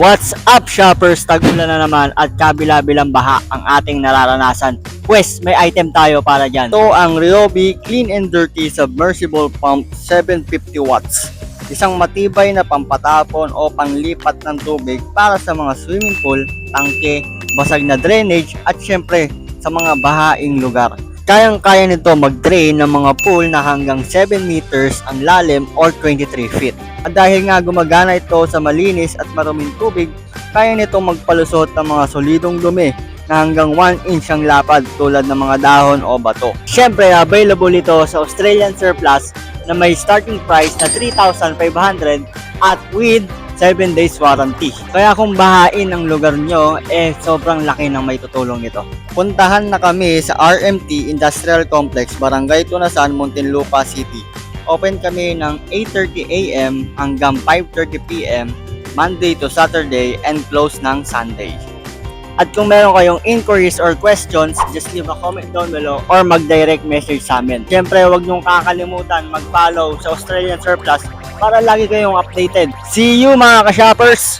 What's up, shoppers? Tag-ulan na naman at kabila-bilang baha ang ating nararanasan. Pwes, may item tayo para dyan. Ito ang Ryobi Clean and Dirty Submersible Pump 750 watts. Isang matibay na pampatapon o panglipat ng tubig para sa mga swimming pool, tangke, basag na drainage at syempre sa mga bahaing lugar. Kayang-kaya nito mag-drain ng mga pool na hanggang 7 meters ang lalim or 23 feet. At dahil nga gumagana ito sa malinis at maruming tubig, kaya nito magpalusot ng mga solidong dumi na hanggang 1 inch ang lapad tulad ng mga dahon o bato. Siyempre, available ito sa Australian Surplus na may starting price na 3,500 at with 7 days warranty. Kaya kung bahain ang lugar nyo, sobrang laki ng may tutulong nito. Puntahan na kami sa RMT Industrial Complex, Barangay Tunasan, Muntinlupa City. Open kami ng 8:30 AM hanggang 5:30 PM, Monday to Saturday, and close ng Sunday. At kung meron kayong inquiries or questions, just leave a comment down below or mag-direct message sa amin. Siyempre, huwag niyong kakalimutan mag-follow sa Australian Surplus para lagi kayong updated. See you mga ka-shoppers!